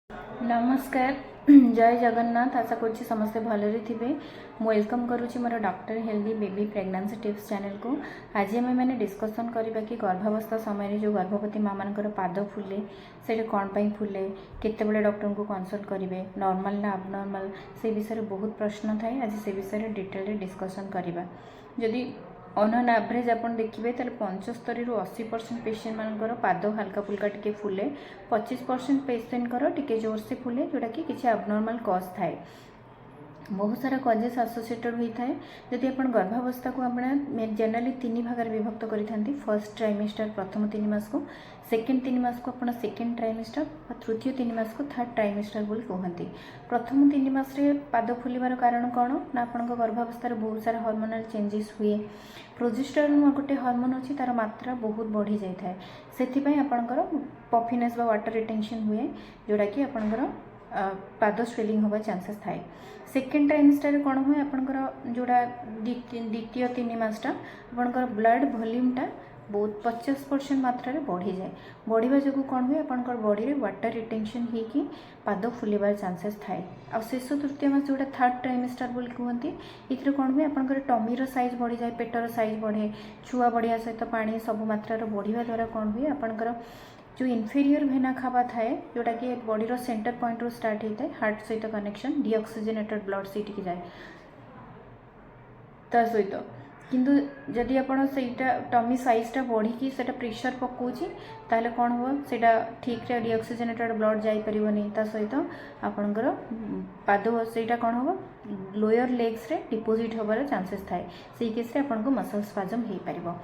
नमस्कार जय जगन्नाथ। आशा करुँची समस्ते भलरे थे। वेलकम करुँची more doctor healthy baby pregnancy tips channel को। आज आम मैंने डिस्कसन करवा कि गर्भावस्था समय जो गर्भवती माँ मान पाद फुले से कौन पर फुले केतबेले डॉक्टर को कंसल्ट करेंगे नॉर्मल ना अबनॉर्मल से विषय बहुत प्रश्न थाए। आज से विषय डिटेल डिस्कसन करवा। जदि ऑन एन एवरेज आप देखिए 75 ରୁ 80% पेसेंट मानकर पाद हल्का फुल्का टी फुले 25% पेसेंट टी जोर से फुले जोटा कि किसी एबनॉर्मल कज थाए। बहुत सारा कजेस आसोसिएटेड होता है। जदि आप गर्भावस्था को अपना जनरली 3 भाग विभक्त करी फर्स्ट ट्राइमेस्टर प्रथम 3 मास को, सेकेंड 3 मास को अपना सेकेंड ट्राइमेस्टर और तृतीय 3 मास को थर्ड ट्राइमेस्टर बोली कहते। प्रथम 3 मास पाद फुलबार कारण कौन ना आप गर्भावस्था बहुत सारा हार्मोनाल चेंजेस हुए। प्रोजेस्टेरोन गोटे हार्मोन अच्छी तार मात्रा बहुत बढ़ी जाए से आपणकर पफिनेस वाटर रिटेंशन हुए जोटा कि आपणकर पाद स्वेलिंग होगा चांसेस थाए। सेकेंड ट्राइमेस्टर कौन हुए आपणकर जोड़ा द्वितीय 3 मासटा आपणकर ब्लड वॉल्यूमटा बहुत 50% मात्रा बढ़ी जाए। बढ़िया जो कौन हुए आपणकर बॉडी रे वाटर रिटेंशन होगी पाद फुलबार चांसेस थाए। आ शेष तृतीय मास जोटा थर्ड ट्राइमेस्टर बोली कहते ये कौन हुए आपणकर टमीर साइज बढ़ी जाए, पेटर साइज बढ़े, छुआ बढ़िया सहित पानी सब मात्रा बढ़िया द्वारा कौन हुए आपणकर जो इनफेरियर भेना खावा थाए जोटा कि बॉडी सेंटर पॉइंट रू स्टार्ट होता है हार्ट सहित कनेक्शन डीऑक्सीजनेटेड ब्लड सीटिक जाए ता सहित किंतु जदि आप टमी साइजटा बढ़ी से प्रेशर पकाउची ताहले कौन हो सेटा ठीक रे डीऑक्सीजनेटेड ब्लड जाई परिबनी ता सहित आपनकर पाद सेटा कौन हो लोअर लेग्स रे डिपोजिट होबार चांसेस थाए। से केस रे आपनको मसल स्पाजम हो पारिबो।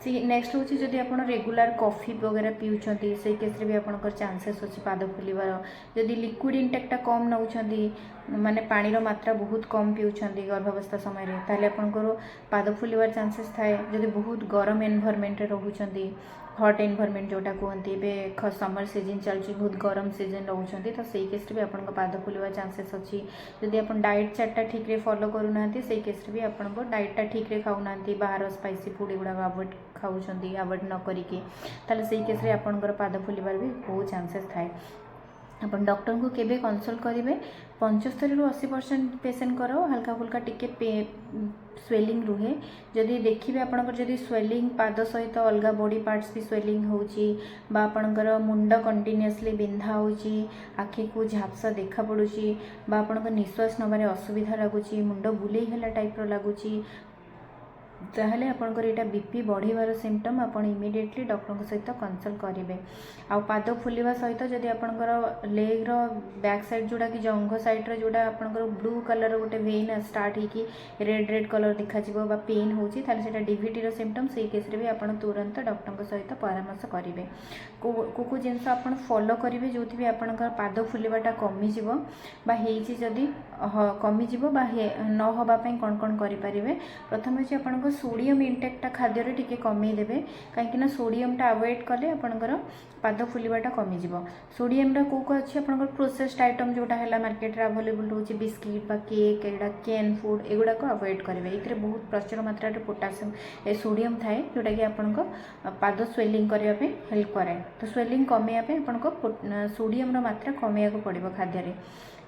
नेक्स्ट हूँ जदि आप रेगुलर कॉफी वगैरह पिउछंती से केस रे भी आपनकर चांसेस अच्छी पाद फुलबार। जदि लिक्विड इंटेक्टा कम नौछंती माने पानी मात्रा बहुत कम पिउछंती गर्भावस्था समय रे ताहले आपनकर पाद फुलबार चांसेस थाए। जदि बहुत गरम एनवायरनमेंट रे रहउछंती हॉट एनवायरनमेंट जोटा कहते समर सीजन चलती बहुत गरम सीजन रोचे तो सही केस भी आप पाद फुलवा चांसेस अच्छी। जदि आप डाइट चार्टा ठीक रे फॉलो करूना से केस भी आप डाइटा ठीक रे खाऊना बाहर स्पाइसी फूड एगुड़ा अवॉइड खाऊँ अवॉइड न करिकी ताले सही केस आपंकर पाद फुलबार भी बहुत चांसेस थाए। आप डॉक्टर को केबे कंसल्ट करेंगे 75 ରୁ 80% पेसेंट हल्का फुल्का टिके स्वेलिंग रुहे। जदि देखिए आपंकर जदि स्वेलिंग पाद सहित अलग बॉडी पार्ट्स भी स्वेलिंग होची बा आपंकर मुंड कंटिन्यूअसली बिंधा होची, आखि को झापसा देखा पड़ुची बा आपंकर निश्वास नबारे असुविधा लगुची, मुंड बुलेई हला टाइप रो लगुची ताहले आपनकर एटा बीपी बढ़ीबार सिम्पटम आपण इमिडिएटली डॉक्टर सहित कंसल्ट करेंगे। आ पाद फुलवा सहित जदि आपनकर लेग रो बैक साइड जोड़ा कि जंघ साइड रो जोड़ा आपनकर ब्लू कलर गोटे वेन स्टार्ट होगी रेड रेड कलर देखा जिवो बा पेन होची ताहले सेटा डीवीटी रो सिम्पटम से केस रे भी आपण तुरंत डॉक्टर सहित परामर्श करेंगे। को जिनस आपण फॉलो करेंगे जो भी आपनकर पाद फुलवाटा कमी जिवो बा हेची जदि कमी जिवो बा न होबा पई कोन कोन करि परिबे। प्रथम अछि आपनकर सोडियम इंटेक्टा खाद्य टिके कमेदेवे कहीं सोडियमटा अवॉइड कले आपंकर पाद फुलवाटा कमिज। सोडियमटा कौ को अच्छी आपंकर प्रोसेस्ड आइटम जोटा है मार्केट रे अवेलेबल होची बिस्किट बा केक एगुड़ा केन फूड एगुड़ा को अवॉइड करेंगे। ये बहुत प्रचुर मात्रा पोटासियम सोडियम थाए जोटा कि आपंक पाद स्वेलिंग करने हेल्प करे। तो स्वेलिंग कमेवाई आपंक सोडियम मात्रा कमेवा पड़ो खाद्य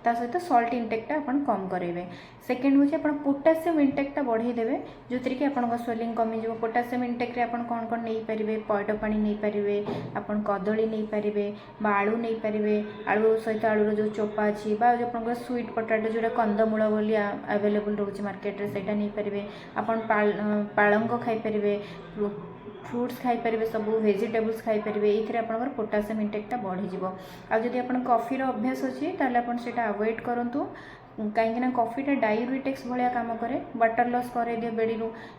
ता सहित सल्ट इंटेक्टा आप कम करेंगे। सेकेंड हूँ आप पोटासियम इंटेक्टा बढ़ेदेवे जो थी कि आप स्वेलिंग कमिज। पोटासियम इंटेक्ट आप कौन कौन नहीं पारे पैड पानी नहीं पारे आप कदली नहीं पारे आलू नहीं पारे आलू सहित आलूर जो चोपा अच्छी बा जो आप स्वीट पोटाटो जोटा कंदमूल बोली अवेलेबल रोचे मार्केट रे सेटा नहीं पारे आप पालंग खाईपारे फ्रुट्स खाईपारे सब वेजिटेबल्स खाईपारे ये आप पोटासियम इंटेक्टा बढ़ीज। आदि आप कॉफी अभ्यास अच्छी ताले आप सेटा अवॉइड करूँ कहीं कॉफीटा डायूरेटिक्स भाया काम करे वाटर लॉस करे दिए बेड़ी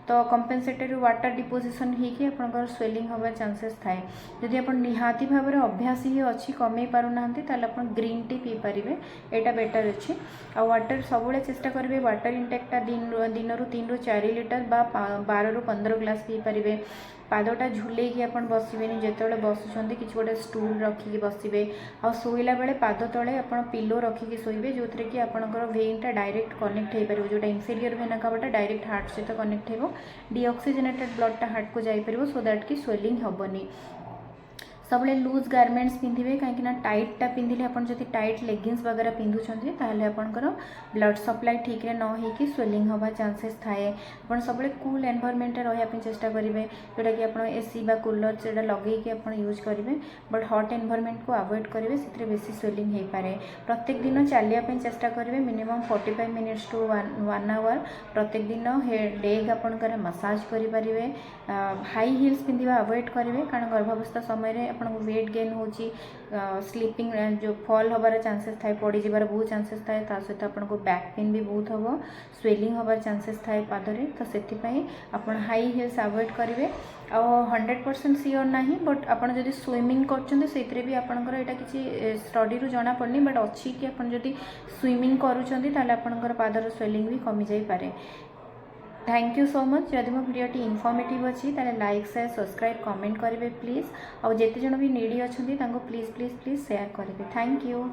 तो कंपेनसेटरी वाटर डिपोजिशन होगी आपंकर स्वेलिंग होबार चांसेस थाए। जदि आप निहाती भाव में अभ्यास ही अच्छी कमे पारना ताले आप ग्रीन टी पी पारे एटा बेटर अच्छी। आ वाटर सब चेष्टा करेंगे वाटर इंटेक्टा दिन रू 3 ରୁ 4 लीटर बा 12 ରୁ 15 ग्लास पी पारे। पादटा झुलेकी आप बसबेनि जिते बसुँच कि गोटे स्टूल रखिकी बसबे आ शोला बेले पाद तले आप पिलो रखिकी शोबे जो थी कि आपंकर वेनटा डायरेक्ट कनेक्ट हो पार जोटा इनफेरियर वेना कबाटा डायरेक्ट हार्ट सहित कनेक्ट हो डीऑक्सीजनेटेड ब्लडटा हार्ट को जापर सो दैट कि स्वेलिंग हेनी। सब लूज गारमेंट्स पिंधे कहीं टाइटा पिंधिले आप टाइट लेगिंग्स वगैरह पिंधुंट ताहले आपंकर ब्लड सप्लाई ठीक रे न होइकी स्वेलिंग हवा चांसेस थाए। आप सब कूल एनवायरमेंट रही चेष्टा करेंगे जोटा कि आप एसी बा कूलर से लगे आप यूज करेंगे बट हॉट एनवायरमेंट को अवॉइड करेंगे से बेसी स्वेलिंग हो पाए। प्रत्येक दिन चलिया चेष्टा करेंगे मिनिमम 45 मिनिट्स टू 1 आवर प्रत्येक दिन लेग आपंकर मसाज करेंगे। हाई हिल्स पिंधा अवॉइड करेंगे कारण गर्भावस्था समय आपको वेट गेन हो स्लीपिंग जो फॉल हबार चांसेस थाए पड़ जबार बहुत चांसेस थाए सहित आपको बैक पेन भी बहुत हम स्वेलिंग हबार चांसेस थाए पादरे तो से आप हाई हिल्स अवॉइड करेंगे। आ 100% सियोर ना बट आप स्विमिंग कर भी आपंकर यहाँ किसी स्टडी रू जना पड़नी बट अच्छी कि आप स्विमिंग करूँगी पादर स्वेलिंग भी कमी जाई पारे। Thank you so much. जदि मो भिडियोटी इनफॉर्मेटिव अच्छी ताले लाइक शेयर सब्सक्राइब कमेंट करेंगे प्लीज़। आउ जेते जन भी नीडी अच्छा प्लीज़ प्लीज़ प्लीज़ शेयर करेंगे। Thank you.